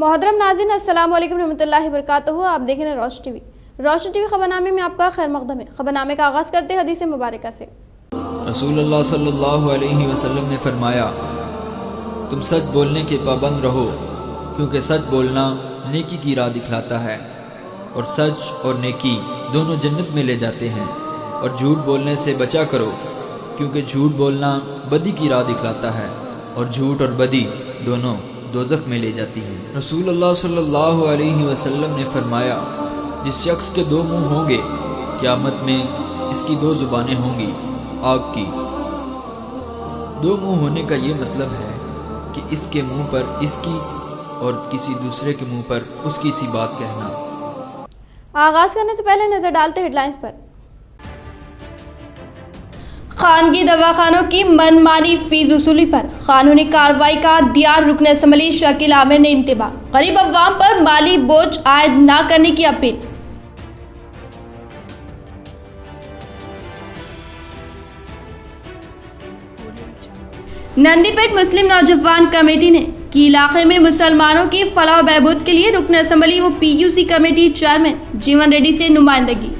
मोहतरम नाज़रीन, अस्सलाम वालेकुम रहमतुल्लाहि व बरकातहू। आप देख रहे हैं रोशन टीवी। रोशन टीवी खबरनामे में आपका खैर मकदम है। खबरनामे का आगाज़ करते हैं हदीस मुबारक से। रसूलुल्लाह सल्लल्लाहु अलैहि वसल्लम ने फरमाया, तुम सच बोलने के पाबंद रहो, क्योंकि सच बोलना नेकी की राह दिखलाता है और सच और नेकी दोनों जन्नत में ले जाते हैं। और झूठ बोलने से बचा करो, क्योंकि झूठ बोलना बदी की राह दिखलाता है और झूठ और बदी दोनों दोज़ख में ले जाती है। रसूलुल्लाह सल्लल्लाहु अलैहि वसल्लम ने फरमाया, जिस शख्स के दो मुंह होंगे, क़यामत में इसकी दो ज़ुबानें होंगी आग की। दो मुंह होने का ये मतलब है कि इसके मुंह पर इसकी और किसी दूसरे के मुंह पर उसकी सी बात कहना। आगाज़ करने से पहले नजर डालते हेडलाइंस पर। खानगी दवाखानों की मनमानी फीस वसूली पर कानूनी कार्रवाई का दिया रुकन असम्बली शकील आमिर ने इंतबाह। गरीब अवाम पर माली बोझ आयद न करने की अपील। नंदीपेट मुस्लिम नौजवान कमेटी ने की इलाके में मुसलमानों की फलाह व बहबूद के लिए रुकन असम्बली व PUC कमेटी चेयरमैन जीवन रेड्डी से नुमाइंदगी।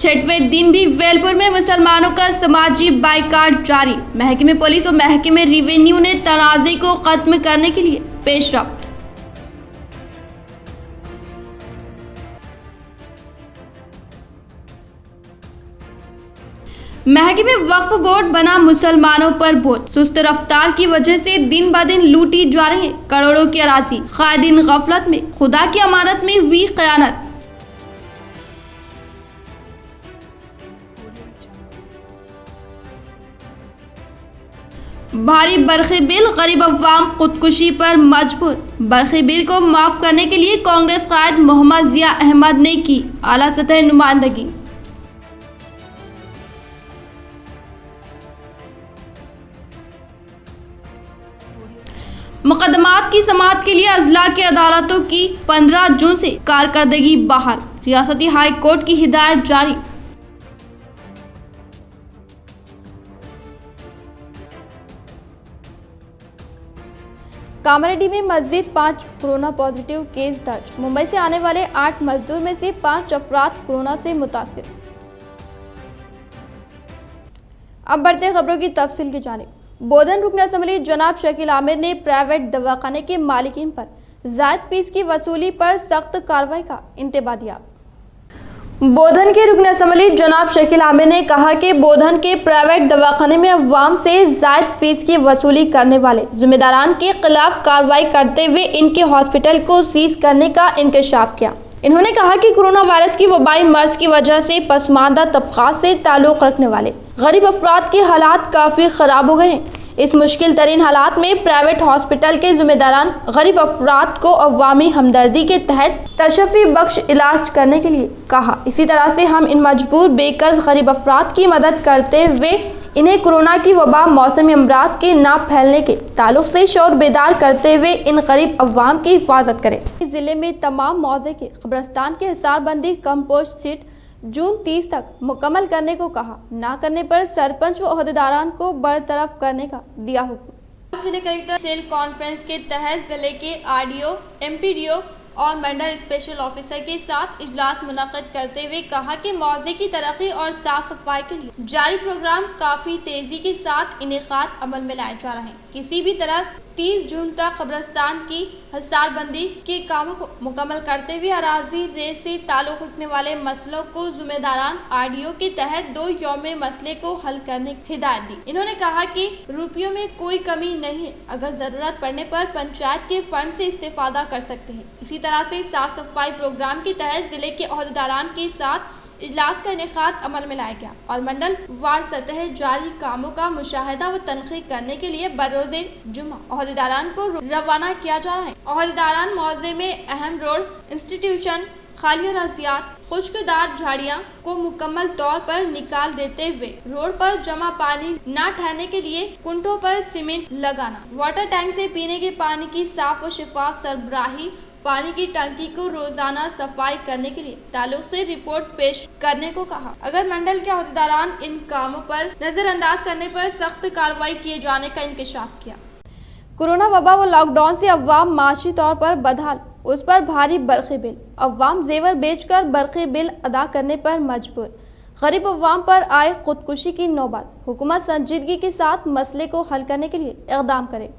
छठवें दिन भी वेलपुर में मुसलमानों का समाजी बाइकाट जारी। महकमे पुलिस और महकमे रेवेन्यू ने तनाज़े को खत्म करने के लिए पेशरफ्त। महकमे वक्फ बोर्ड बना मुसलमानों पर बोझ। सुस्त रफ्तार की वजह से दिन ब दिन लूटी जा रही है करोड़ों की अराजी। कायदीन गफलत में खुदा की अमानत में हुई खयानत। भारी बरखी बिल, गरीब अवाम खुदकुशी पर मजबूर। बरखी बिल को माफ करने के लिए कांग्रेस कायद मोहम्मद जिया अहमद ने की आला सतह नुमाइंदगी। मुकदमात की समाअत के लिए अजला की अदालतों की 15 जून से कारकर्दगी बहाल। रियासती हाई कोर्ट की हिदायत जारी। कामारेड्डी में मजीद 5 कोरोना पॉजिटिव केस दर्ज। मुंबई से आने वाले 8 मजदूर में से 5 अफराद कोरोना से मुतासिर। अब बढ़ते खबरों की तफसील की जानिब। बोधन रुकन असम्बली जनाब शकील आमिर ने प्राइवेट दवाखाने के मालिकीन पर जायद फीस की वसूली पर सख्त कार्रवाई का इंतबाह दिया। बोधन के रुकन असम्बली जनाब शकील आमिर ने कहा कि बोधन के प्राइवेट दवाखाने में अवाम से जायद फीस की वसूली करने वाले जिम्मेदारान के खिलाफ कार्रवाई करते हुए इनके हॉस्पिटल को सीज करने का इंकशाफ किया। इन्होंने कहा कि कोरोना वायरस की वबाई मर्ज की वजह से पसमानदा तबकात से ताल्लुक़ रखने वाले गरीब अफराद के हालात काफ़ी ख़राब हो गए हैं। इस मुश्किल तरीन हालात में प्राइवेट हॉस्पिटल के जिम्मेदारान गरीब अफराद को अवामी हमदर्दी के तहत तशफ़ी बख्श इलाज करने के लिए कहा। इसी तरह से हम इन मजबूर बेकस गरीब अफराद की मदद करते हुए इन्हें कोरोना की वबा मौसमी अमराज के ना फैलने के ताल्लुक से शौर बेदार करते हुए इन गरीब अवाम की हिफाजत करें। जिले में तमाम मौजे के कब्रस्तान के हिसारबंदी कंपोस्ट सीट जून 30 तक मुकम्मल करने को कहा। ना करने पर सरपंच व ओहदेदारान को बरतरफ करने का दिया हुक्म। जिले कलेक्टर सेल कॉन्फ्रेंस के तहत जिले के RDO, MPDO और मंडल स्पेशल ऑफिसर के साथ इजलास मुनक़्क़िद करते हुए कहा कि मौजे की तरक्की और साफ सफाई के लिए जारी प्रोग्राम काफ़ी तेज़ी के साथ इनेकाद अमल में लाए जा रहे हैं। किसी भी तरह 30 जून तक कब्रस्तान की हिसारबंदी के कामों को मुकम्मल करते हुए अराजी रेस से ताल्लुक़ रखने वाले मसलों को जिम्मेदारान RDO के तहत 2 यौमे मसले को हल करने की हिदायत दी। इन्होंने कहा कि रुपयों में कोई कमी नहीं है, अगर ज़रूरत पड़ने पर पंचायत के फंड से इस्तेफादा कर सकते हैं। इसी तरह से साफ सफाई प्रोग्राम के तहत जिले के ओहदेदारान के साथ इजलास का इनेकाद अमल में लाया गया और मंडल वार सतह जारी कामों का मुशाहिदा व तनक़ीद करने के लिए बरोज़े जुम्मा ओहदेदारान को रवाना किया जा रहा है। ओहदेदारान मौजे में अहम रोड, इंस्टीट्यूशन, खाली अराज़ियात, खुश्कदार झाड़ियाँ को मुकम्मल तौर पर निकाल देते हुए रोड पर जमा पानी न ठहरने के लिए कुंटों पर सीमेंट लगाना, वाटर टैंक से पीने के पानी की साफ व शफाफ सरबराही पानी की टंकी को रोजाना सफाई करने के लिए ताल्लुक से रिपोर्ट पेश करने को कहा। अगर मंडल के अहदेदारान इन कामों पर नजरअंदाज करने पर सख्त कार्रवाई किए जाने का इंकशाफ किया। कोरोना वबा व लॉकडाउन से अवाम माशी तौर पर बदहाल, उस पर भारी बरक़ी बिल, अवाम जेवर बेचकर बरक़ी बिल अदा करने पर मजबूर, गरीब अवाम पर आए खुदकुशी की नौबत। हुकूमत संजीदगी के साथ मसले को हल करने के लिए इक़दाम करे।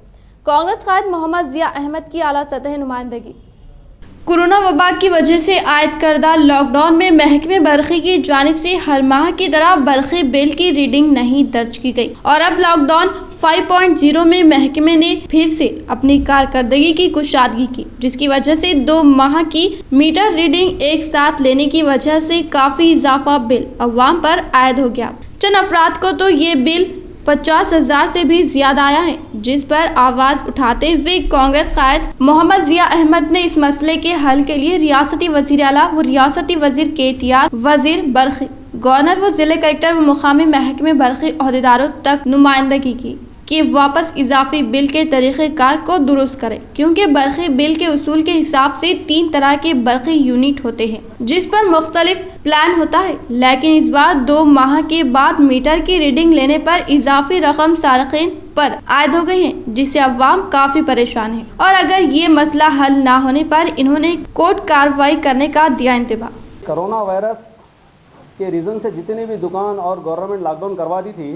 कांग्रेस कायद मोहम्मद जिया अहमद की आला सतह नुमाइंदगी। कोरोना वबा की वजह से आयद करदा लॉकडाउन में महकमे बरक़ी की जानिब से हर माह की तरह बरक़ी बिल की रीडिंग नहीं दर्ज की गई और अब लॉकडाउन 5.0 में महकमे ने फिर से अपनी कारकर्दगी की कुशादगी की, जिसकी वजह से 2 माह की मीटर रीडिंग एक साथ लेने की वजह से काफ़ी इजाफा बिल अवाम पर आयद हो गया। चंद अफराद को तो ये बिल 50,000 से भी ज्यादा आया है, जिस पर आवाज उठाते हुए कांग्रेस कायद मोहम्मद जिया अहमद ने इस मसले के हल के लिए रियासती वजीर आला व रियासती वजीर KTR, वजीर बरक़ी, गवर्नर व जिले कलेक्टर व मुकामी महकमे बरक़ी अहदेदारों तक नुमाइंदगी की कि वापस इजाफी बिल के तरीक़ेकार को दुरुस्त करें, क्योंकि बरक़ी बिल के उसूल के हिसाब से 3 तरह के बरक़ी यूनिट होते हैं जिस पर मुख्तलिफ प्लान होता है, लेकिन इस बार 2 माह के बाद मीटर की रीडिंग लेने पर इजाफी रकम सारकीन पर आयद हो गई है, जिससे अवाम काफी परेशान है और अगर ये मसला हल ना होने पर इन्होंने कोर्ट कार्रवाई करने का दिया इंतबाह। कोरोना वायरस के रीज़न से जितनी भी दुकान और गवर्नमेंट लॉकडाउन करवा दी थी,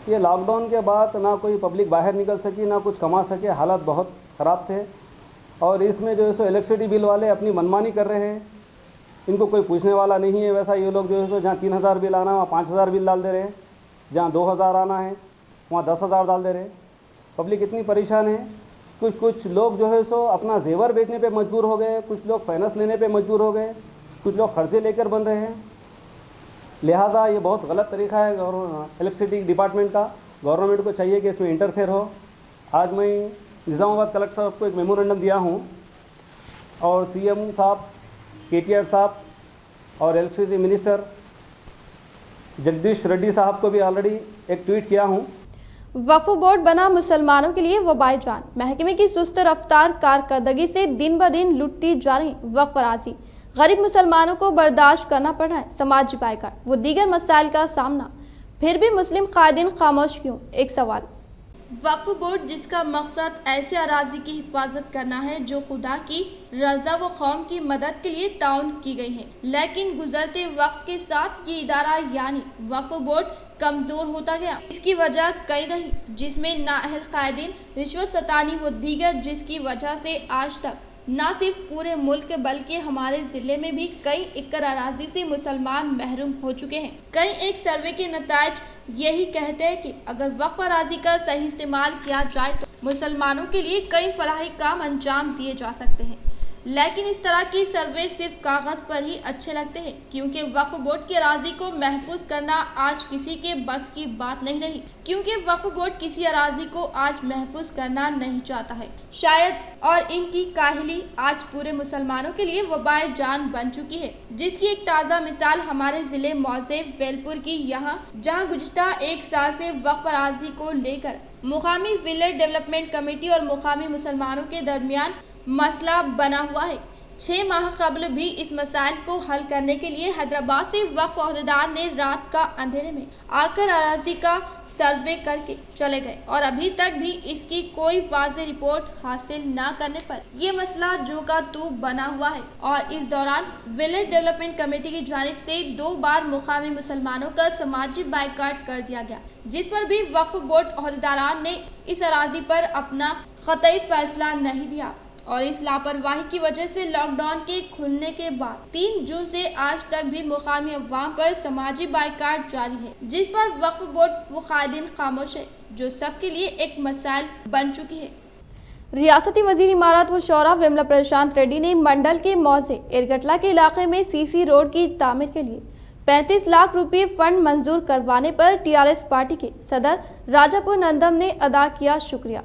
ये लॉकडाउन के बाद ना कोई पब्लिक बाहर निकल सकी, ना कुछ कमा सके, हालात बहुत ख़राब थे। और इसमें जो है सो इलेक्ट्रिसिटी बिल वाले अपनी मनमानी कर रहे हैं, इनको कोई पूछने वाला नहीं है। वैसा ये लोग जो है सो जहाँ 3,000 बिल आना है वहाँ 5,000 बिल डाल दे रहे हैं, जहाँ 2,000 आना है वहाँ 10,000 डाल दे रहे हैं। पब्लिक इतनी परेशान है। कुछ लोग जो है सो अपना जेवर बेचने पे मजबूर हो गए, कुछ लोग फाइनेंस लेने पे मजबूर हो गए, कुछ लोग कर्जे लेकर बन रहे हैं। लिहाजा ये बहुत गलत तरीका है इलेक्ट्रिसिटी डिपार्टमेंट का। गवर्नमेंट को चाहिए कि इसमें इंटरफेयर हो। आज मैं निज़ामाबाद कलेक्टर साहब को एक मेमोरेंडम दिया हूँ और CM साहब, KTR साहब और इलेक्ट्रिसिटी मिनिस्टर जगदीश रेड्डी साहब को भी ऑलरेडी एक ट्वीट किया हूँ। वक्फ बोर्ड बना मुसलमानों के लिए वबाए जान, महकमे की सुस्त रफ्तार कारकर्दगी से दिन ब दिन लुटती जा रही वक्फ राजी, गरीब मुसलमानों को बर्दाश्त करना पड़ रहा है समाजी बायकाट वो दीगर मसाइल का सामना, फिर भी मुस्लिम कायदीन खामोश क्यों? एक सवाल। वक्फ बोर्ड जिसका मकसद ऐसे अराजी की हिफाजत करना है जो खुदा की रजा व कौम की मदद के लिए ताउन की गई है, लेकिन गुजरते वक्त के साथ ये इदारा यानी वक्फ बोर्ड कमज़ोर होता गया। इसकी वजह कई रही, जिसमें नाअहल कायदीन, रिश्वत सतानी व दीगर, जिसकी वजह से आज तक न सिर्फ पूरे मुल्क बल्कि हमारे ज़िले में भी कई एकड़ अराजी से मुसलमान महरूम हो चुके हैं। कई एक सर्वे के नताइज यही कहते हैं कि अगर वक्फ अराजी का सही इस्तेमाल किया जाए तो मुसलमानों के लिए कई फलाही काम अंजाम दिए जा सकते हैं, लेकिन इस तरह की सर्वे सिर्फ कागज़ पर ही अच्छे लगते हैं, क्योंकि वक्फ बोर्ड की अराजी को महफूज करना आज किसी के बस की बात नहीं रही, क्योंकि वक्फ बोर्ड किसी अराजी को आज महफूज करना नहीं चाहता है शायद, और इनकी काहिली आज पूरे मुसलमानों के लिए वबाए जान बन चुकी है, जिसकी एक ताज़ा मिसाल हमारे ज़िले मौज़ेब वेलपुर की यहाँ, जहाँ गुज़िश्ता 1 साल से वक्फ अराजी को लेकर मुकामी विलेज डेवलपमेंट कमेटी और मुकामी मुसलमानों के दरमियान मसला बना हुआ है। 6 माह कबल भी इस मसाइल को हल करने के लिए हैदराबाद से वक्फ अहदेदार ने रात का अंधेरे में आकर अराजी का सर्वे करके चले गए और अभी तक भी इसकी कोई वाज़ेह रिपोर्ट हासिल न करने पर यह मसला जो का तू बना हुआ है। और इस दौरान विलेज डेवलपमेंट कमेटी की जानिब से 2 बार मुकामी मुसलमानों का समाजी बाइकाट कर दिया गया, जिस पर भी वक्फ बोर्ड अहदेदारान ने इस अराजी पर अपना क़तई फैसला नहीं दिया और इस लापरवाही की वजह से लॉकडाउन के खुलने के बाद 3 जून से आज तक भी मुकामी अवाम पर समाजी बाइकाट जारी है, जिस पर वक्फ बोर्ड व कायदीन खामोश है, जो सबके लिए एक मसाइल बन चुकी है। रियासती वजीर इमारत व शौरा विमला प्रशांत रेड्डी ने मंडल के मौजे एरगटला के इलाके में CC रोड की तामीर के लिए 35 लाख रुपए फंड मंजूर करवाने पर TRS पार्टी के सदर राजापुर नंदम ने अदा किया शुक्रिया।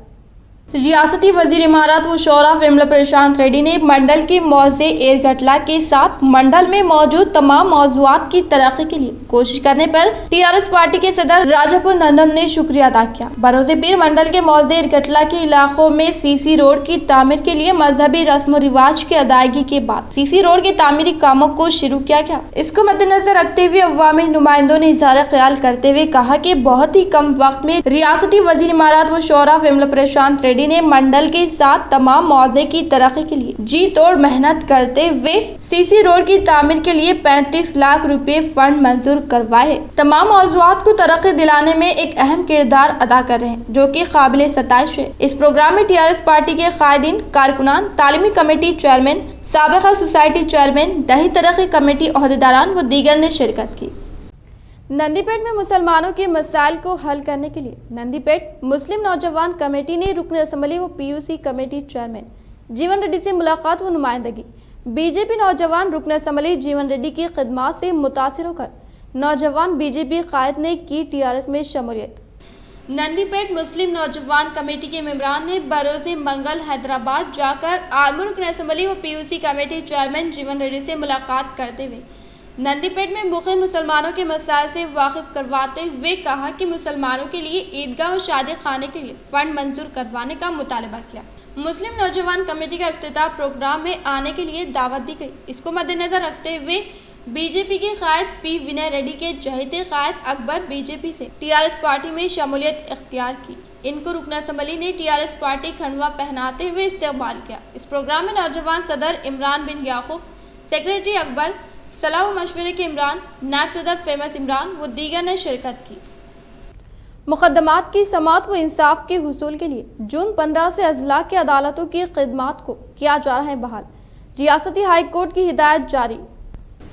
रियासती वजीर इमारत व शौरा विमला प्रशांत रेड्डी ने मंडल के मौजे एयरगटला के साथ मंडल में मौजूद तमाम मौजूदात की तरक्की के लिए कोशिश करने पर टीआरएस पार्टी के सदर राजापुर नंदन ने शुक्रिया अदा किया। बरोज़े पीर मंडल के मौजे एयरगटला के इलाकों में सीसी रोड की तामीर के लिए मजहबी रस्म रिवाज की अदायगी के बाद सीसी रोड के तामीरी कामों को शुरू किया गया। इसको मद्देनजर रखते हुए अवामी नुमाइंदों ने इजहार ख्याल करते हुए कहा कि बहुत ही कम वक्त में रियासती वजीर इमारत व शौरा विमला प्रशांत रेड्डी ने मंडल के साथ तमाम मौजे की तरक्की के लिए जी तोड़ मेहनत करते हुए सीसी रोड की तामीर के लिए 35 लाख रुपए फंड मंजूर करवाए। तमाम मौजूदात को तरक्की दिलाने में एक अहम किरदार अदा कर रहे हैं, जो कि काबिल सताइश है। इस प्रोग्राम में टीआरएस पार्टी के कायदीन, कारकुनान, तालीमी कमेटी चेयरमैन, साबिका सोसाइटी चेयरमैन, दही तरक्की कमेटी ओहदेदारान व दीगर ने शिरकत की। नंदीपेट में मुसलमानों के मसाइल को हल करने के लिए नंदीपेट मुस्लिम नौजवान कमेटी ने रुकन असम्बली व पीयूसी कमेटी चेयरमैन जीवन रेड्डी से मुलाकात व नुमाइंदगी। बीजेपी नौजवान रुकन असम्बली जीवन रेड्डी की खिदमत से मुतासिर होकर नौजवान बीजेपी कायद ने की टीआरएस में शमूलियत। नंदीपेट मुस्लिम नौजवान कमेटी के मेंबरान ने बरोज़े मंगल हैदराबाद जाकर आर्मी रुकन असम्बली व पीयूसी कमेटी चेयरमैन जीवन रेड्डी से मुलाकात करते हुए नंदीपेट में मुक़ीम मुसलमानों के मसाइल से वाकिफ करवाते हुए कहा कि मुसलमानों के लिए ईदगाह और शादी खाने के लिए फंड मंजूर करवाने का मुतालबा किया। मुस्लिम नौजवान कमेटी का इफ्तिताह प्रोग्राम में आने के लिए दावत दी गई। इसको मद्देनजर रखते हुए बीजेपी के कायद पी विनय रेड्डी के जहीते कायद अकबर बीजेपी से टीआरएस पार्टी में शमूलियत इख्तियार की। इनको रुकन असम्बली ने टीआरएस पार्टी खंडवा पहनाते हुए इस्तेमाल किया। इस प्रोग्राम में नौजवान सदर इमरान बिन याकूब, सेक्रेटरी अकबर, सलाह व मशवरे के इमरान, नायब सदर फेमस इमरान व दीगर ने शिरकत की। मुकदमात की समाअत व इंसाफ के हुसूल के लिए जून 15 से अजला की अदालतों की खिदमात को किया जा रहा है बहाल। रियासती हाई कोर्ट की हिदायत जारी।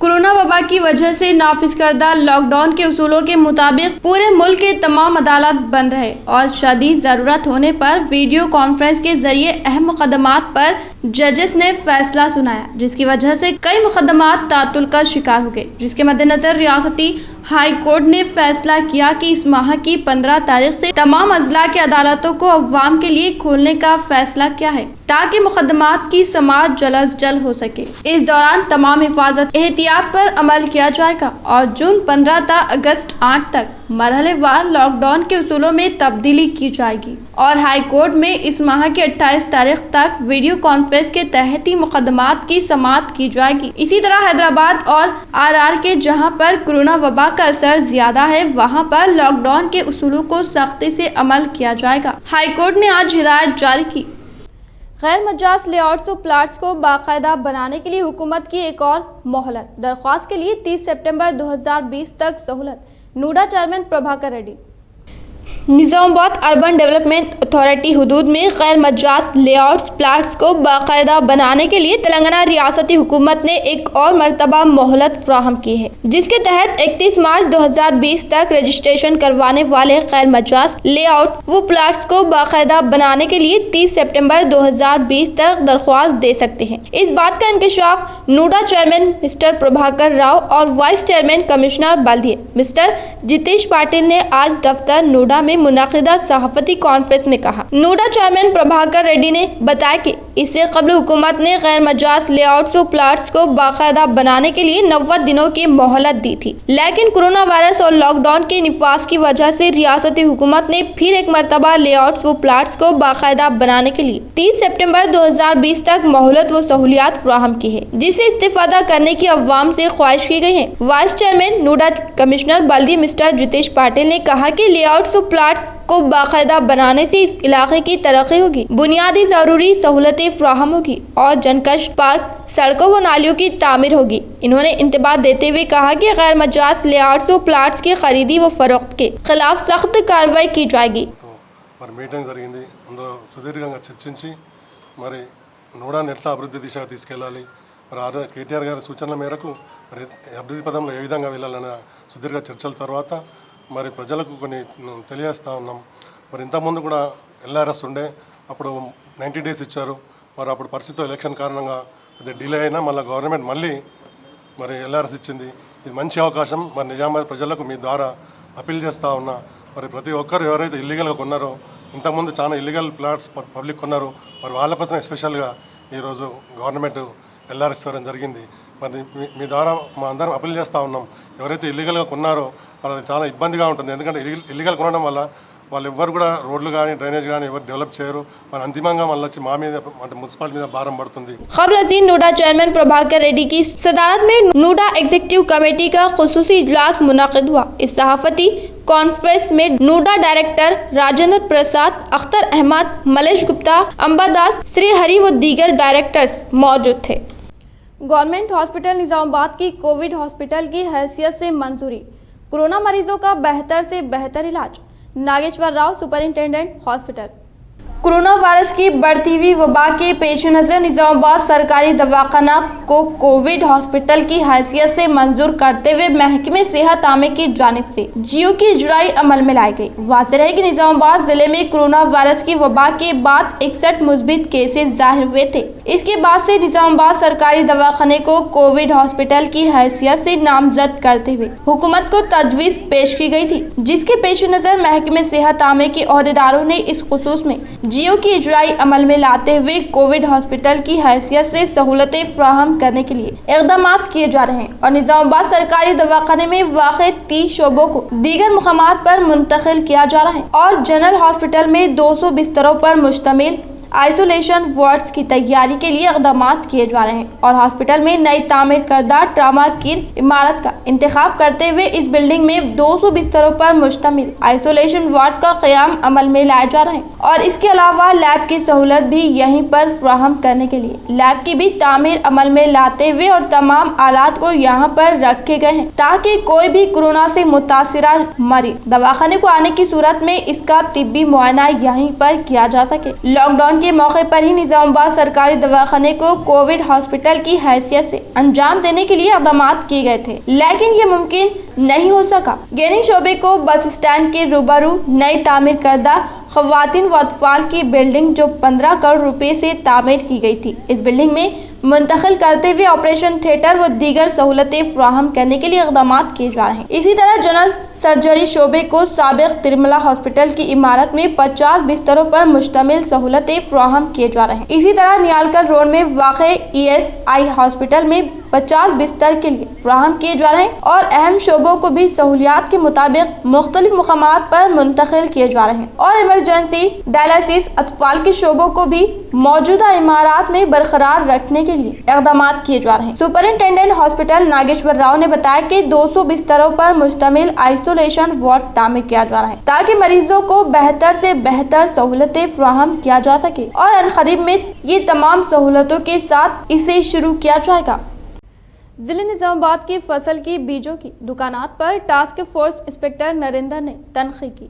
कोरोना वबा की वजह से नाफिज करदा लॉकडाउन के उसूलों के मुताबिक पूरे मुल्क के तमाम अदालत बंद रहे और शदीद ज़रूरत होने पर वीडियो कॉन्फ्रेंस के जरिए अहम मुकदमात पर जजेस ने फैसला सुनाया, जिसकी वजह से कई मुकदमात तातुल का शिकार हो गए। जिसके मद्देनजर रियासती हाई कोर्ट ने फैसला किया कि इस माह की 15 तारीख से तमाम अजला की अदालतों को अवाम के लिए खोलने का फैसला किया है, ताकि मुकदमात की समाअत जल्द अज जल्द हो सके। इस दौरान तमाम हिफाजत एहतियात पर अमल किया जाएगा और जून 15 ta अगस्त 8 तक मरहलेवार लॉकडाउन के उसूलों में तब्दीली की जाएगी और हाई कोर्ट में इस माह की 28 तारीख तक वीडियो कॉन्फ्रेंस के तहत ही मुकदमात की समाअत की जाएगी। इसी तरह हैदराबाद और आरआर के जहां पर कोरोना वबा का असर ज्यादा है, वहां पर लॉकडाउन के उसूलों को सख्ती से अमल किया जाएगा। हाई कोर्ट ने आज हिदायत जारी की। गैर मजाज लेआउट्स और प्लाट्स को बाकायदा बनाने के लिए हुकूमत की एक और मोहलत। दरख्वास्त के लिए 30 सितंबर 2020 तक सहूलत। NUDA chairman Prabhakar Reddy. Nizamabad urban development authority हुदूद में गैर मजाज लेआउट्स प्लाट्स को बाकायदा बनाने के लिए तेलंगाना रियासती हुकूमत ने एक और मरतबा मोहलत फ्राहम की है, जिसके तहत 31 मार्च 2020 तक रजिस्ट्रेशन करवाने वाले गैर मजाज लेआउट्स वो प्लाट्स को बाकायदा बनाने के लिए 30 सितंबर 2020 तक दरख्वास्त दे सकते हैं। इस बात का इंकशाफ नूडा चेयरमैन मिस्टर प्रभाकर राव और वाइस चेयरमैन कमिश्नर बल्दिया मिस्टर जितेश पाटिल ने आज दफ्तर नूडा में मुनाकिदा सहाफती कॉन्फ्रेंस में कहा। नूडा चेयरमैन प्रभाकर रेड्डी ने बताया कि इससे कबल हुकूमत ने गैर मजाज लेआउट्स और प्लाट्स को बाकायदा बनाने के लिए 90 दिनों की मोहलत दी थी, लेकिन कोरोना वायरस और लॉकडाउन के निफाज की वजह से रियासती हुकूमत ने फिर एक मरतबा लेआउट्स व प्लाट्स को बाकायदा बनाने के लिए 30 सितंबर 2020 तक मोहलत व सहूलियात फ्राहम की है, जिसे इस्तेफादा करने की अवाम से ख्वाहिश की गई है। वाइस चेयरमैन नूडा कमिश्नर बल्दिया मिस्टर जितेश पाटिल ने कहा कि लेआउट्स और प्लाट्स को बाकायदा बनाने से इस इलाके की तरक्की होगी, बुनियादी जरूरी सहूलतें फ्राहम होगी और जनकश पार्क, सड़कों व नालियों की तामीर होगी। इन्होंने इंतबाह देते हुए कहा कि गैर मजाज लेआउट्स और प्लाट्स की खरीदी व फरोख्त के खिलाफ सख्त कार्रवाई की जाएगी। మరి మీటింగ్ జరిగింది, అందులో సుదీర్ఘంగా చర్చించి మరి నూడాన్ని ఎట్లా అభివృద్ధి దిశగా తీసుకెళ్ళాలి, మరి కేటీఆర్ గారి సూచనల మేరకు మరి అభివృద్ధి పదంలో ఏ విధంగా వెళ్ళాలనే సుదీర్ఘ చర్చల తర్వాత మరి ప్రజలకు కొన్ని తెలియజేస్తూ ఉన్నాం. మరి ఇంతకుముందు కూడా ఎల్ఆర్ఎస్ ఉండే, అప్పుడు 90 days ఇచ్చారు. మరి అప్పుడు పరిస్థితుల్లో ఎలక్షన్ కారణంగా అది డిలే అయినా మళ్ళీ గవర్నమెంట్ మళ్ళీ మరి ఎల్ఆర్ఎస్ ఇచ్చింది. ఇది మంచి అవకాశం. మరి నిజామాబాద్ ప్రజలకు మీ ద్వారా అప్పీల్ చేస్తూ ఉన్నా, మరి ప్రతి ఒక్కరు ఎవరైతే ఇల్లీగల్గా కొన్నారో ఇంతకుముందు చాలా ఇల్లీగల్ ప్లాట్స్ పబ్లిక్ కొన్నారు. మరి వాళ్ళ కోసం ఎస్పెషల్గా ఈరోజు గవర్నమెంట్ ఎల్ఆర్ఎస్ ఇవ్వడం జరిగింది. మరి మీ ద్వారా మా అందరం అప్పీల్ చేస్తూ ఉన్నాం, ఎవరైతే ఇల్లీగల్గా కొన్నారో వాళ్ళది చాలా ఇబ్బందిగా ఉంటుంది. ఎందుకంటే ఇల్లీగల్ కొనడం వల్ల వాళ్ళు ఎవ్వరు కూడా రోడ్లు కానీ డ్రైనేజ్ కానీ ఎవరు డెవలప్ చేయరు. మరి అంతిమంగా మళ్ళీ వచ్చి మా మీద అంటే మున్సిపాలిటీ మీద భారం పడుతుంది. खबर अजीज नोडा चेयरमैन प्रभाकर रेड्डी की सदारत में नोडा एग्जीक्यूटिव कमेटी का खुसूसी इजलास मुनाकिद हुआ। इस सहाफती कॉन्फ्रेंस में नोडा डायरेक्टर राजेंद्र प्रसाद, अख्तर अहमद, मलेश गुप्ता, अंबादास, श्री हरि व दीगर डायरेक्टर्स मौजूद थे। गवर्नमेंट हॉस्पिटल निजामाबाद की कोविड हॉस्पिटल की हैसियत से मंजूरी, कोरोना मरीजों का बेहतर से बेहतर इलाज। Nageswara Rao, superintendent hospital. Corona virus की बढ़ती हुई वबा के पेश नज़र निजामाबाद सरकारी दवाखाना को कोविड हॉस्पिटल की हैसियत से मंजूर करते हुए महकमे सेहत आमे की जानिब से जियो की इजराई अमल में लाई गई। वाज़ेह है कि निजामाबाद जिले में कोरोना वायरस की वबा के बाद 61 मुस्बित केसेस जाहिर हुए थे। इसके बाद से निजामाबाद सरकारी दवाखाने को कोविड हॉस्पिटल की हैसियत से नामजद करते हुए हुकूमत को तजवीज़ पेश की गई थी, जिसके पेश नज़र महकमे सेहत आमे के अहदेदारों ने इस खुसूस में जियो की इजराई अमल में लाते हुए कोविड हॉस्पिटल की हैसियत से सहूलतें फराहम करने के लिए इक़दाम किए जा रहे हैं और निजामाबाद सरकारी दवाखाने में वाक़े 30 शोबों को दीगर मुकामात पर मुंतकिल किया जा रहा है और जनरल हॉस्पिटल में 200 बिस्तरों पर मुश्तमिल आइसोलेशन वार्ड्स की तैयारी के लिए इक़दाम किए जा रहे हैं और हॉस्पिटल में नई तामीर करदा ट्रामा केयर इमारत का इंतखाब करते हुए इस बिल्डिंग में 200 बिस्तरों पर मुश्तमिल आइसोलेशन वार्ड का क़याम अमल में लाया जा रहा है और इसके अलावा लैब की सहूलत भी यहीं पर फराहम करने के लिए लैब की भी तामीर अमल में लाते हुए और तमाम आलात को यहाँ पर रखे गए हैं ताकि कोई भी कोरोना से मुतासिरा मरीज दवाखाने को आने की सूरत में इसका तिब्बी मुआयना यहीं पर किया जा सके। लॉकडाउन के मौके पर ही निजामाबाद सरकारी दवाखाने को कोविड हॉस्पिटल की हैसियत से अंजाम देने के लिए इक़दाम किए गए थे, लेकिन ये मुमकिन नहीं हो सका। गेनिंग शोबे को बस स्टैंड के रूबरू नई तामीर करदा ख़वातीन व अतफाल की बिल्डिंग जो 15 करोड़ रुपए से तामीर की गई थी, इस बिल्डिंग में मुंतकिल करते हुए ऑपरेशन थिएटर व दीगर सहूलतें फराहम करने के लिए इक़दाम किए जा रहे हैं। इसी तरह जनरल सर्जरी शोबे को साबिक़ तिरमला हॉस्पिटल की इमारत में 50 बिस्तरों पर मुश्तमिल सहूलतें फराहम किए जा रहे हैं। इसी तरह नियालकर रोड में वाक़े ESI हॉस्पिटल में 50 बिस्तर के लिए फराहम किए जा रहे हैं और अहम शोबों को भी सहूलियात के मुताबिक मुख्तलिफ मुकामात पर मुंतकिल किए जा रहे हैं और इमरजेंसी डायलिसिस अतफाल के शोबों को भी मौजूदा इमारत में बरकरार रखने के लिए इक़दाम किए जा रहे हैं। सुपरिंटेंडेंट हॉस्पिटल नागेश्वर राव ने बताया कि 200 बिस्तरों पर मुश्तमिल आइसोलेशन वार्ड तामीर किया जा रहा है ताकि मरीजों को बेहतर से बेहतर सहूलतें फराहम किया जा सके और अनक़रीब में ये तमाम सहूलतों के साथ इसे शुरू किया जाएगा। जिले निजामाबाद की फसल की बीजों की दुकानात पर टास्क फोर्स इंस्पेक्टर नरेंद्र ने तनखी की।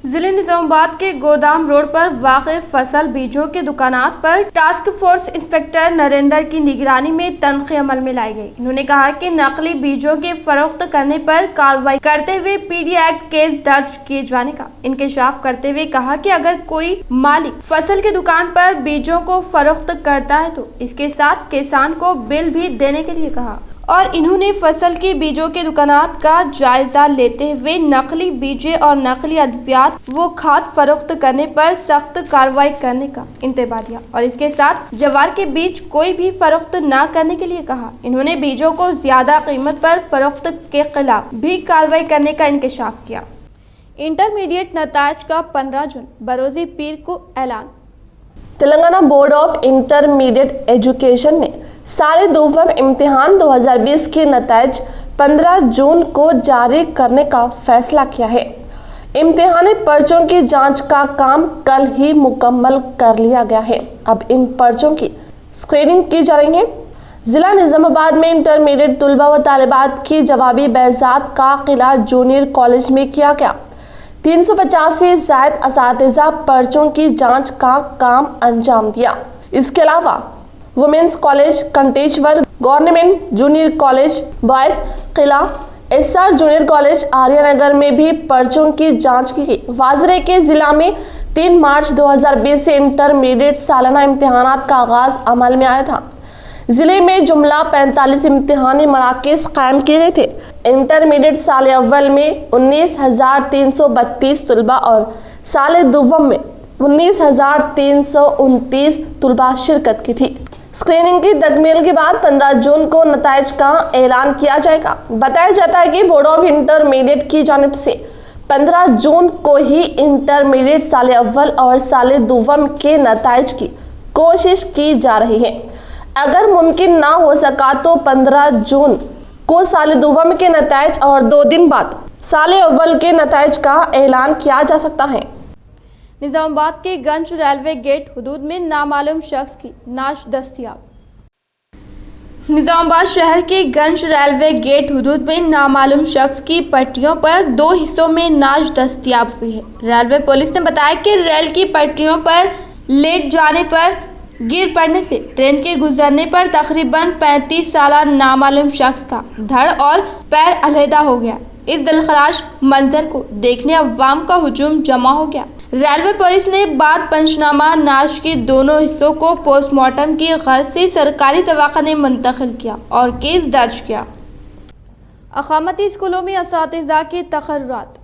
जिले निजामाबाद के गोदाम रोड पर वाक़े फसल बीजों के दुकानात पर टास्क फोर्स इंस्पेक्टर नरेंद्र की निगरानी में तनखी अमल में लाई गई। उन्होंने कहा कि नकली बीजों के फरोख्त करने पर कार्रवाई करते हुए PD एक्ट केस दर्ज किए जाने का इंकशाफ करते हुए कहा कि अगर कोई मालिक फसल की दुकान पर बीजों को फरोख्त करता है तो इसके साथ किसान को बिल भी देने के लिए कहा और इन्होंने फसल की बीजों के दुकानात का जायजा लेते हुए नकली बीजे और नकली अद्वियात वो खाद फरोख्त करने पर सख्त कार्रवाई करने का इंतबाह दिया और इसके साथ जवार के बीज कोई भी फरोख्त न करने के लिए कहा। इन्होंने बीजों को ज्यादा कीमत पर फरोख्त के खिलाफ भी कार्रवाई करने का इंकशाफ किया। इंटरमीडिएट नताज का 15 जून बरोज़ी पीर को ऐलान। Telangana board of intermediate education ने साल दोहम इम्तिहान 2020 के नतीजे 15 जून को जारी करने का फैसला किया है। इम्तिहानी पर्चों की जांच का काम कल ही मुकम्मल कर लिया गया है। अब इन पर्चों की स्क्रीनिंग की जा रही है। जिला निजामाबाद में इंटरमीडिएट तलबा व तालिबात की जवाबी बैजात का क़िला जूनियर कॉलेज में किया गया। 350 से ज़ायद असातिज़ा पर्चों की जांच का काम अंजाम दिया। इसके अलावा women's college Kanteshwar, government junior college boys क़िला, SR जूनियर कॉलेज आर्यनगर में भी पर्चों की जांच की गई। वाज़ेह है कि ज़िला में 3 मार्च 2020 से इंटरमीडिएट सालाना इम्तिहानात का आगाज़ अमल में आया था। ज़िले में जुमला 45 इम्तिहानी मराकज़ कायम किए गए थे। इंटरमीडिएट साल अव्वल में 19,332 तलबा और साल दुव्वम में 19,329 तलबा शिरकत की थी। स्क्रीनिंग की तकमील के बाद 15 जून को नताइज का ऐलान किया जाएगा। बताया जाता है कि बोर्ड ऑफ इंटरमीडिएट की जानिब से 15 जून को ही इंटरमीडिएट साल अव्वल और साल दुव्वम के नताइज की कोशिश की जा रही है। अगर मुमकिन ना हो सका तो 15 जून को साल दुव्वम के नताइज और 2 दिन बाद साल अव्वल के नताइज का ऐलान किया जा सकता है। निजामाबाद के गंज रेलवे गेट हुदूद में नामालूम शख्स की नाश दस्तयाब। निजामाबाद शहर के गंज रेलवे गेट हुदूद में नामालूम शख्स की पटरियों पर 2 हिस्सों में नाश दस्तयाब हुई है। रेलवे पुलिस ने बताया कि रेल की पटरियों पर लेट जाने पर गिर पड़ने से ट्रेन के गुजरने पर तकरीबन 35 साल नामालूम शख्स का धड़ और पैर अलहदा हो गया। इस दिलखराश मंजर को देखने अवाम का हुजूम जमा हो गया। रेलवे पुलिस ने बाद पंचनामा नाश के दोनों हिस्सों को पोस्टमार्टम की गर्ज से सरकारी दवाखाने मुंतकिल किया और केस दर्ज किया। अकामती स्कूलों में असातिज़ा के तकर्रुरात।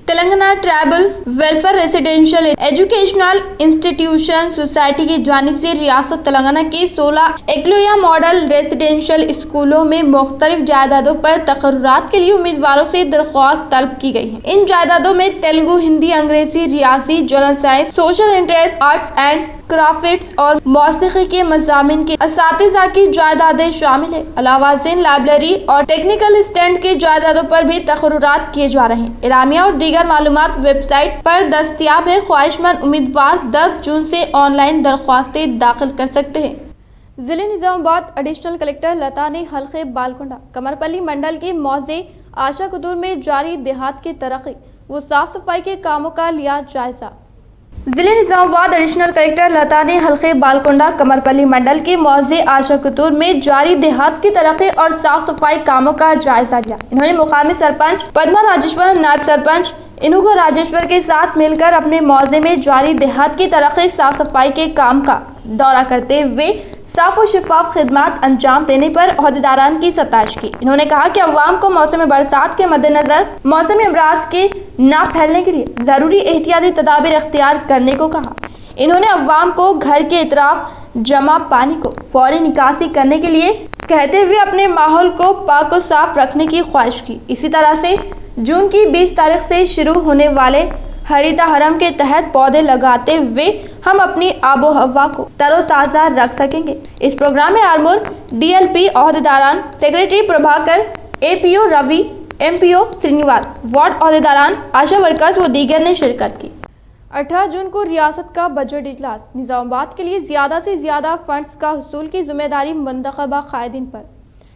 Telangana tribal welfare residential educational institution society की जानिब से रियासत तेलंगाना के 16 एकलव्य मॉडल रेसिडेंशियल स्कूलों में मुख्तलिफ जायदादों पर तकर्रुरात के लिए उम्मीदवारों से दरख्वास्त तलब की गई है। इन जायदादों में तेलुगु, हिंदी, अंग्रेजी, Reasi, general science, social interest, arts and crafts और मौसीकी के मज़ामीन के असातिज़ा की जायदादें शामिल है। अलावा लाइब्रेरी और टेक्निकल स्टैंड की जायदादों पर भी तकर्रुरात किए जा रहे हैं। इलामिया और दीगर मालूमात वेबसाइट पर दस्तयाब है। ख्वाहिशमंद उम्मीदवार 10 जून से ऑनलाइन दरख्वास्तें दाखिल कर सकते हैं। जिले निजामाबाद एडिशनल कलेक्टर लता ने हल्के बालकुंडा कमरपल्ली मंडल के मौजे आशा कुतूर में जारी देहात की तरक्की व साफ सफाई के कामों का लिया जायजा। जिले निजामाबाद एडिशनल कलेक्टर लता ने हल्के बालकुंडा कमरपल्ली मंडल के मौजे आशा कुतूर में जारी देहात की तरक्की और साफ सफाई कामों का जायजा लिया। इन्होंने मुकामी सरपंच पद्मा राजेश्वर, नायब सरपंच इनुगो राजेश्वर के साथ मिलकर अपने मौजे में जारी देहात की तरक्की साफ सफाई के काम का दौरा करते हुए साफ और शफाफ खिदमत अंजाम देने पर अहदेदारान की सताइश की। इन्होंने कहा कि अवाम को मौसम बरसात के मद्देनजर मौसमी अमराज के ना फैलने के लिए ज़रूरी एहतियाती तदाबीर इख्तियार करने को कहा। इन्होंने अवाम को घर के इतराफ जमा पानी को फौरी निकासी करने के लिए कहते हुए अपने माहौल को पाक और साफ रखने की ख्वाहिश की। इसी तरह से जून की 20 तारीख से शुरू होने वाले हरिता हरम के तहत पौधे लगाते हुए हम अपनी आबो हवा को तरोताज़ा रख सकेंगे। इस प्रोग्राम में आरमूर DLP अहदेदारान, secretary Prabhakar, APO Ravi, MPO Srinivas, ward अहदेदारान, आशा वर्कर्स व दीगर ने शिरकत की। 18 जून को रियासत का बजट इजलास। निजामाबाद के लिए ज़्यादा से ज़्यादा फंड्स का हुसूल की जिम्मेदारी मुंतखबा कायदीन पर।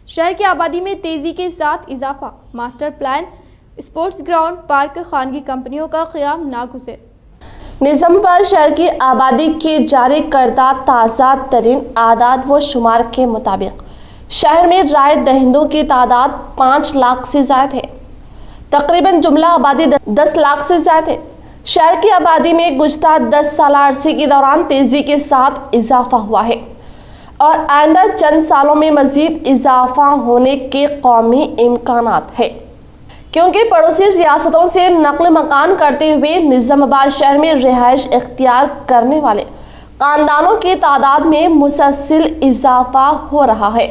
शहर की आबादी में तेज़ी के साथ इजाफा, master plan, sports ground, park, खानगी कंपनियों का क़याम नागुज़िर। निजामाबाद शहर की आबादी के जारी करदा ताज़ा तरीन आदाद व शुमार के मुताबिक शहर में राय दहिंदों की तादाद 5 लाख से ज़्यादा है। तकरीबन जुमला आबादी 10 लाख से ज़्यादा है। शहर की आबादी में गुज़श्ता 10 साल अरसे के दौरान तेज़ी के साथ इजाफा हुआ है और आइंदा चंद सालों में मज़ीद इजाफा होने के कौमी इम्कानात है, क्योंकि पड़ोसी रियासतों से नकल मकान करते हुए निजामाबाद शहर में रिहाइश इख्तियार करने वाले खानदानों की तादाद में मुसलसल इजाफा हो रहा है।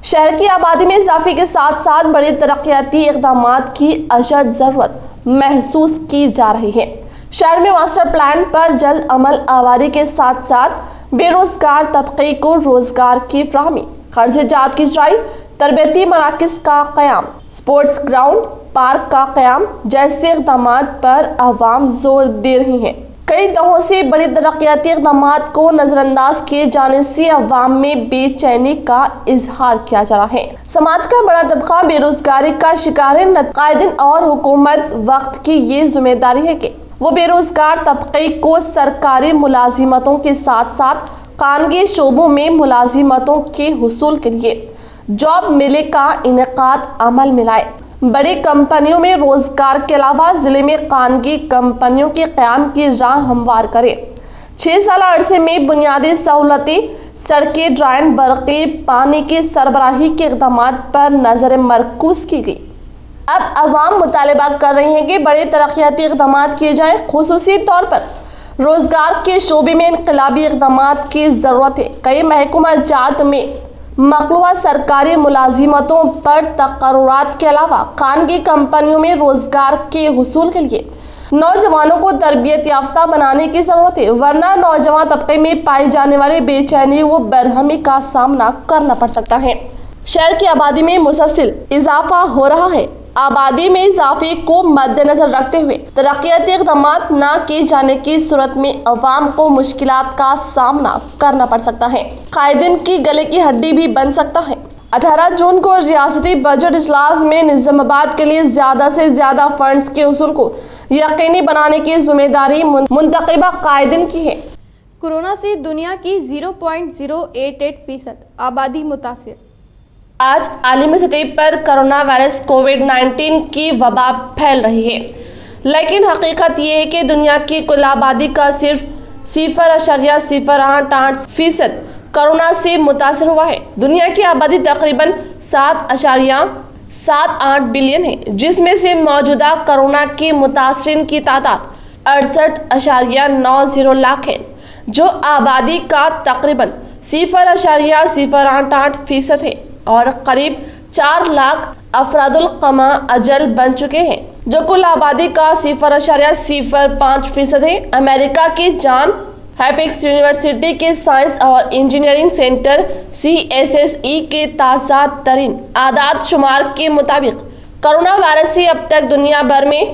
शहर की आबादी में इजाफे के साथ साथ बड़े तरक्याती इक़दामात की अशद ज़रूरत महसूस की जा रही है। शहर में मास्टर प्लान पर जल्द अमल आवारी के साथ साथ बेरोजगार तबके को रोजगार की फ्राहमी, कर्ज़ जात की इजराई, तरबियती मराकज़ का क़याम, स्पोर्ट्स ग्राउंड, पार्क का क़याम जैसे इक़दामात पर आवाम जोर दे रही हैं। कई दहों से बड़े तरक्याती इक़दामात को नज़रअंदाज किए जाने से अवाम में बेचैनी का इजहार किया जा रहा है। समाज का बड़ा तबका बेरोजगारी का शिकार है। कायदीन और हुकूमत वक्त की ये जिम्मेदारी है कि वो बेरोजगार तबके को सरकारी मुलाजिमतों के साथ साथ खानगी शोबों में मुलाजिमतों के हुसूल के लिए जॉब मेले का इनेकाद अमल में लाए। बड़ी कंपनियों में रोजगार के अलावा जिले में खानगी कंपनियों के क़याम की राह हमवार करे। 6 साल अरसे में बुनियादी सहूलतें, सड़कें, ड्रेन, बरक़ी, पानी की सरबराही के इक़दामात पर नज़र मरकूज़ की गई। اب عوام مطالبہ کر رہی ہیں کہ بڑے ترقیاتی اقدامات کیے جائیں، خصوصی طور پر روزگار کے شعبے میں انقلابی اقدامات کی ضرورت ہے۔ کئی محکمہ جات میں مقلوبہ سرکاری ملازمتوں پر تقررات کے علاوہ خانگی کمپنیوں میں روزگار کے حصول کے لیے نوجوانوں کو تربیت یافتہ بنانے کی ضرورت ہے، ورنہ نوجوان طبقے میں پائی جانے والے بے چینی و برہمی کا سامنا کرنا پڑ سکتا ہے۔ شہر کی آبادی میں مسلسل اضافہ ہو رہا ہے۔ آبادی میں اضافے کو مد نظر رکھتے ہوئے ترقیاتی اقدامات نہ کیے جانے کی صورت میں عوام کو مشکلات کا سامنا کرنا پڑ سکتا ہے، قائدین کی گلے کی ہڈی بھی بن سکتا ہے۔ 18 جون کو ریاستی بجٹ اجلاس میں نظام آباد کے لیے زیادہ سے زیادہ فنڈز کے حصول کو یقینی بنانے کی ذمہ داری منتخبہ قائدین کی ہے۔ کورونا سے دنیا کی 0.088% آبادی متاثر۔ آج عالمی سطح پر کرونا وائرس کووڈ-19 کی وبا پھیل رہی ہے، لیکن حقیقت یہ ہے کہ دنیا کی کل آبادی کا صرف 0.088% کرونا سے متاثر ہوا ہے۔ دنیا کی آبادی تقریباً 7.78 بلین ہے، جس میں سے موجودہ کرونا کے متاثرین کی تعداد 68.90 لاکھ ہے، جو آبادی کا تقریباً 0.088% ہے اور قریب 4 لاکھ افراد القمع اجل بن چکے ہیں، جو کل آبادی کا 0.05% ہے۔ امریکہ کی جان ہاپکنس یونیورسٹی کے سائنس اور انجینئرنگ سینٹر CSSE کے تازہ ترین اعداد شمار کے مطابق کرونا وائرس سے اب تک دنیا بھر میں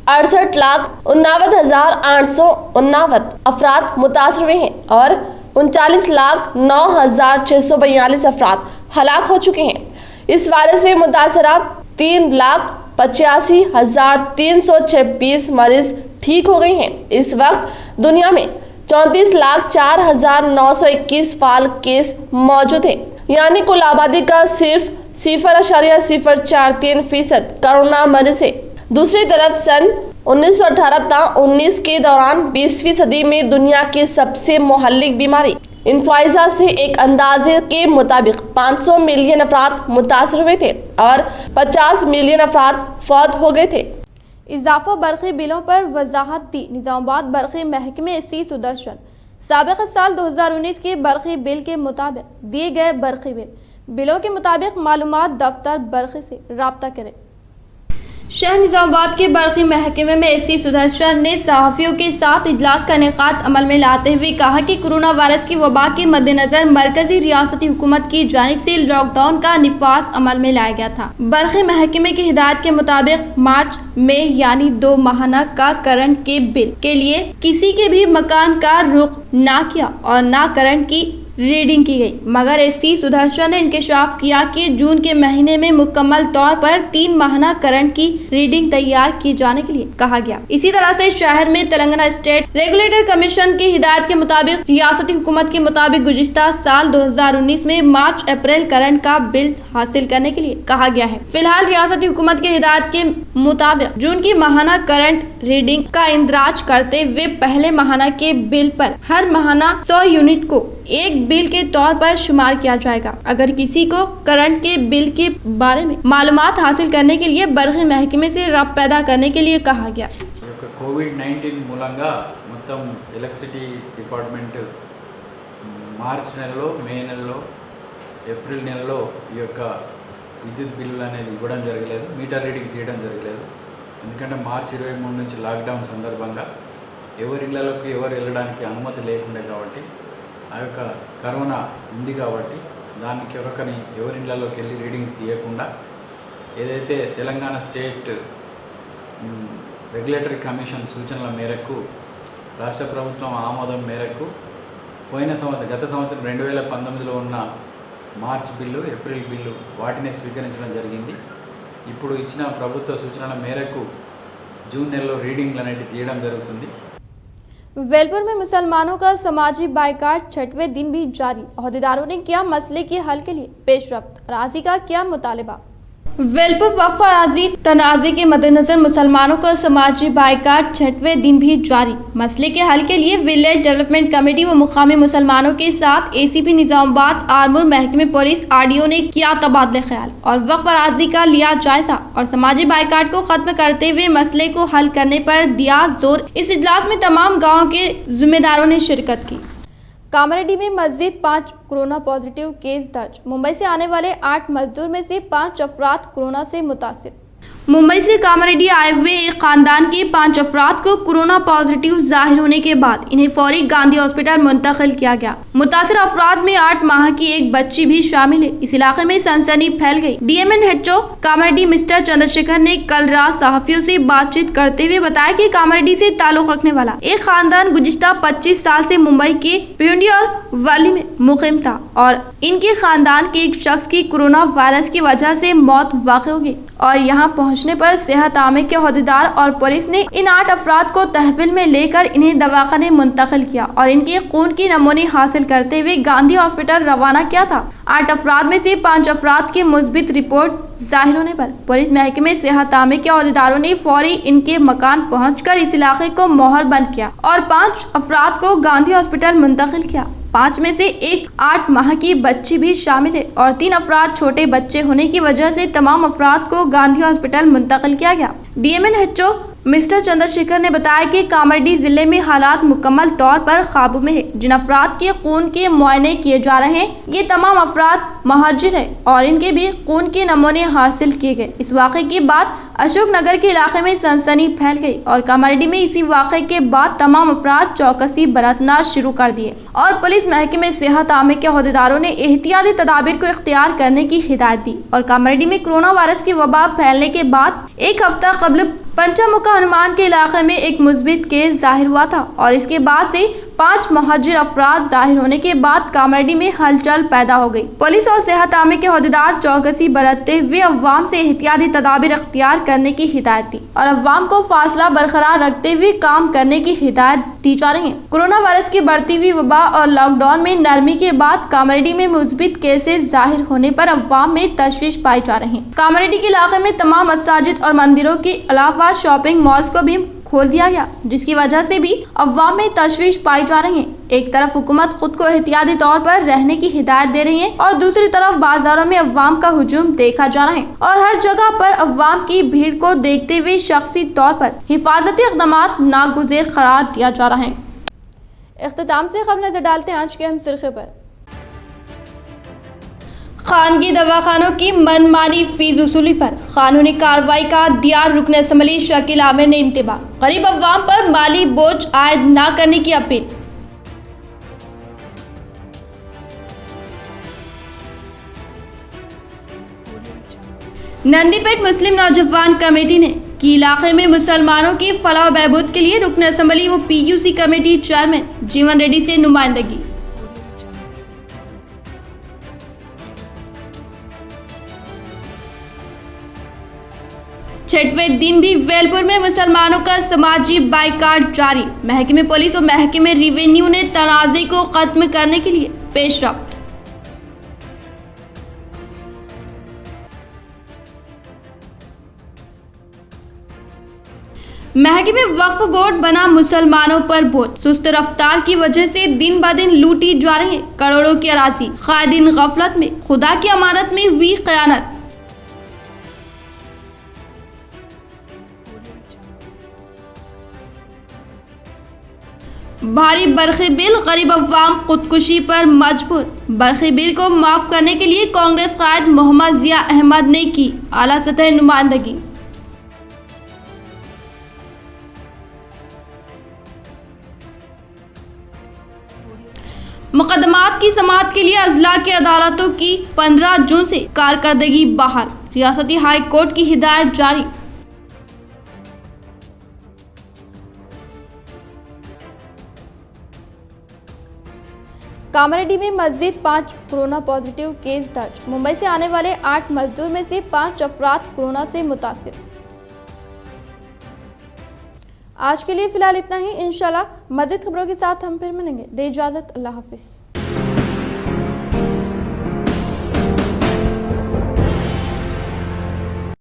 68,89,889 افراد متاثر ہوئے ہیں اور 39,09,642 افراد ہلاک ہو چکے ہیں۔ اس وائرس سے متاثرات 3,85,326 مریض ٹھیک ہو گئے ہیں۔ اس وقت دنیا میں 34,04,921 فعال کیس موجود ہیں، یعنی کل آبادی کا صرف 0.043% کرونا مریض ہے۔ دوسری طرف سن 1918 تا 19 کے دوران 20ویں صدی میں دنیا کی سب سے مہلک بیماری انفلوئنزا سے ایک اندازے کے مطابق 500 ملین افراد متاثر ہوئے تھے اور 50 ملین افراد فوت ہو گئے تھے۔ اضافہ برقی بلوں پر وضاحت دی نظام آباد برقی محکمے سی سدرشن۔ سابق سال 2019 کے برقی بل کے مطابق دیے گئے برقی بلوں کے مطابق معلومات دفتر برقی سے رابطہ کریں۔ شہر نظام آباد کے برقی محکمے میں سی سدرشن نے صحافیوں کے ساتھ اجلاس کا انعقاد عمل میں لاتے ہوئے کہا کہ کورونا وائرس کی وبا کے مد نظر مرکزی ریاستی حکومت کی جانب سے لاک ڈاؤن کا نفاذ عمل میں لایا گیا تھا۔ برقی محکمے کی ہدایت کے مطابق مارچ میں یعنی 2 ماہانہ کا کرنٹ کے بل کے لیے کسی کے بھی مکان کا رخ نہ کیا اور نہ کرنٹ کی ریڈنگ کی گئی، مگر سی سدرشن نے انکشاف کیا کہ جون کے مہینے میں مکمل طور پر 3 ماہانہ کرنٹ کی ریڈنگ تیار کی جانے کے لیے کہا گیا۔ اسی طرح سے شہر میں تلنگانہ اسٹیٹ ریگولیٹر کمیشن کی ہدایت کے مطابق ریاستی حکومت کے مطابق گزشتہ سال 2019 میں مارچ اپریل کرنٹ کا بل حاصل کرنے کے لیے کہا گیا ہے۔ فی الحال ریاستی حکومت کی ہدایت کے مطابق جون کی ماہانہ کرنٹ ریڈنگ کا اندراج کرتے ہوئے پہلے ماہانہ کے بل پر ہر ماہانہ 100 یونٹ کو ایک بل کے طور پر شمار کیا جائے گا۔ اگر کسی کو کرنٹ کے بل کے بارے میں معلومات حاصل کرنے کے لیے برقی محکمے سے رابطہ پیدا کرنے کے لیے کہا گیا۔ కోవిడ్-19 మూలంగా మొత్తం ఎలక్ట్రిసిటీ డిపార్ట్మెంట్ మార్చ్ నెలలో, మే నెలలో, ఏప్రిల్ నెలలో ఈ యొక్క విద్యుత్ బిల్లులు అనేది ఇవ్వడం జరగలేదు, మీటర్ రీడింగ్ తీయడం జరగలేదు। ఎందుకంటే మార్చి 23 నుంచి లాక్డౌన్ సందర్భంగా ఎవరి ఇళ్లలోకి ఎవరు వెళ్ళడానికి అనుమతి లేకుండే కాబట్టి, ఆ యొక్క కరోనా ఉంది కాబట్టి దానికి ఎవరికని ఎవరి ఇళ్లలోకి వెళ్ళి రీడింగ్స్ తీయకుండా ఏదైతే తెలంగాణ స్టేట్ రెగ్యులేటరీ కమిషన్ సూచనల మేరకు రాష్ట్ర ప్రభుత్వం ఆమోదం మేరకు గత సంవత్సరం 2019లో ఉన్న మార్చ్ బిల్లు, ఏప్రిల్ బిల్లు వాటిని స్వీకరించడం జరిగింది। ఇప్పుడు ఇచ్చిన ప్రభుత్వ సూచనల మేరకు జూన్ నెలలో రీడింగ్లు అనేవి తీయడం జరుగుతుంది। वेलपुर में मुसलमानों का समाजी बाइकाट 6वें दिन भी जारी। अहदेदारों ने किया मसले के हल के लिए पेशरफ्त, राजी का किया मुतालिबा। वेलपुर वक्फ अराजी तनाज़े के मद्देनजर मुसलमानों का समाजी बाइकाट 6वें दिन भी जारी। मसले के हल के लिए विलेज डेवलपमेंट कमेटी व मुकामी मुसलमानों के साथ एसीपी निजामाबाद, आर्मूर, महकमे पुलिस, आरडीओ ने किया तबादले ख्याल और वक्फ अराजी का लिया जायजा और समाजी बाइकाट को खत्म करते हुए मसले को हल करने पर दिया जोर। इस इजलास में तमाम गाँव के जिम्मेदारों ने शिरकत की। कामारेड्डी में मजीद 5 कोरोना पॉजिटिव केस दर्ज। मुंबई से आने वाले 8 मजदूर में से 5 अफराद कोरोना से मुतासिर। मुंबई से कामारेड्डी आए हुए एक खानदान के 5 अफराद को कोरोना पॉजिटिव जाहिर होने के बाद इन्हें फौरी गांधी हॉस्पिटल मुंतकिल किया गया। मुतासिर अफराद में 8 माह की एक बच्ची भी शामिल है। इस इलाके में सनसनी फैल गई। DMNHO कामारेड्डी मिस्टर चंद्रशेखर ने कल रात सहाफियों से बातचीत करते हुए बताया कि कामारेड्डी से ताल्लुक रखने वाला एक खानदान गुज़िश्ता 25 साल से मुंबई के भिवंडी और वाली में मुकीम था और इनके खानदान के एक शख्स की कोरोना वायरस की वजह से मौत वाक़ हो गई और यहाँ पहुँचने पर सेहत आमे के अहदेदार और पुलिस ने इन 8 अफराद को तहवील में लेकर इन्हें दवाखाने मुंतकिल किया और इनके खून की नमूने हासिल करते हुए गांधी हॉस्पिटल रवाना किया था। 8 अफराद में से 5 अफराद की मुस्बित रिपोर्ट जाहिर होने पर पुलिस महकमे सेहत आमे के अहदेदारों ने फौरी इनके मकान पहुंचकर इस इलाके को मोहर बंद किया और 5 अफराद को गांधी हॉस्पिटल मुंतकिल किया। 5 में से एक 8 माह की बच्ची भी शामिल है और 3 अफराद छोटे बच्चे होने की वजह से तमाम अफराद को गांधी हॉस्पिटल मुंतकिल किया गया। DMNHO मिस्टर चंद्रशेखर ने बताया कि कामारेड्डी जिले में हालात मुकम्मल तौर पर काबू में है। जिन अफराद के खून के मुआयने किए जा रहे हैं ये तमाम अफराद महाजिर है और इनके भी खून के नमूने हासिल किए गए। इस वाक़े के बाद अशोकनगर के इलाके में सनसनी फैल गई और कामारेड्डी में इसी वाक़े के बाद तमाम अफराद चौकसी बरतना शुरू कर दिए और पुलिस महकमे सेहत आमे के अहदेदारों ने एहतियाती तदाबीर को इख्तियार करने की हिदायत दी और कामारेड्डी में कोरोना वायरस की वबा फैलने के बाद एक हफ्ता कबल पंचमुखा हनुमान के इलाके में एक मुस्बित केस जाहिर हुआ था और इसके बाद से 5 मुहाजिर अफराद जाहिर होने के बाद कामारेड्डी में हलचल पैदा हो गई। पुलिस और सेहत आमे के अहदेदार चौकसी बरतते हुए अवाम से एहतियाती तदाबीर इख्तियार करने की हिदायत दी और अवाम को फासला बरकरार रखते हुए काम करने की हिदायत दी जा रही है। कोरोना वायरस की बढ़ती हुई वबा और लॉकडाउन में नरमी के बाद कामारेड्डी में मुस्बित केसेस जाहिर होने पर अवाम में तशवीश पाई जा रही है। कामारेड्डी के इलाके में तमाम मसाजिद और मंदिरों के अलावा शॉपिंग मॉल्स को भी खोल दिया गया जिसकी वजह से भी अवाम में तशवीश पाई जा रही है। एक तरफ हुकूमत खुद को एहतियाती तौर पर रहने की हिदायत दे रही है और दूसरी तरफ बाजारों में अवाम का हुजूम देखा जा रहा है और हर जगह पर अवाम की भीड़ को देखते हुए शख्सी तौर पर हिफाजती इक़दामात नागुज़ेर करार दिया जा रहा है। इख्तिताम से खबर नजर डालते हैं आज के अहम सुर्ख़ी पर। खानगी दवाखानों की मनमानी फीस वसूली पर कानूनी कार्रवाई का दिया रुकन असम्बली शकील आमिर ने इंतबाह। गरीब अवाम पर माली बोझ आयद न करने की अपील। नंदीपेट मुस्लिम नौजवान कमेटी ने की इलाके में मुसलमानों की फलाह बहबूद के लिए रुकन असम्बली व PUC कमेटी चेयरमैन जीवन रेड्डी से नुमाइंदगी। छठवें दिन भी वेलपुर में मुसलमानों का समाजी बाइकाट जारी। महकमे पुलिस और महकमे रेवेन्यू ने तनाज़े को खत्म करने के लिए पेशरफ्त। महकमे वक्फ बोर्ड बना मुसलमानों पर बोझ। सुस्त रफ्तार की वजह से दिन ब दिन लूटी जा रही है करोड़ों की अराजी। कायदीन गफलत में खुदा की अमानत में हुई खयानत। भारी बरखी बिल, गरीब अवाम खुदकुशी पर मजबूर। बरखी बिल को माफ करने के लिए कांग्रेस कायद मोहम्मद जिया अहमद ने की आला सतह नुमाइंदगी। मुकदमात की समाअत के लिए अजला की अदालतों की 15 जून से कारकर्दगी बहाल। रियासती हाई कोर्ट की हिदायत जारी। कामारेड्डी में मजीद 5 कोरोना पॉजिटिव केस दर्ज। मुंबई से आने वाले 8 मजदूर में से 5 अफराद कोरोना से मुतासिर। आज के लिए फिलहाल इतना ही। इंशाल्लाह मजीद खबरों के साथ हम फिर मिलेंगे। दे इजाजत, अल्लाह हाफिज।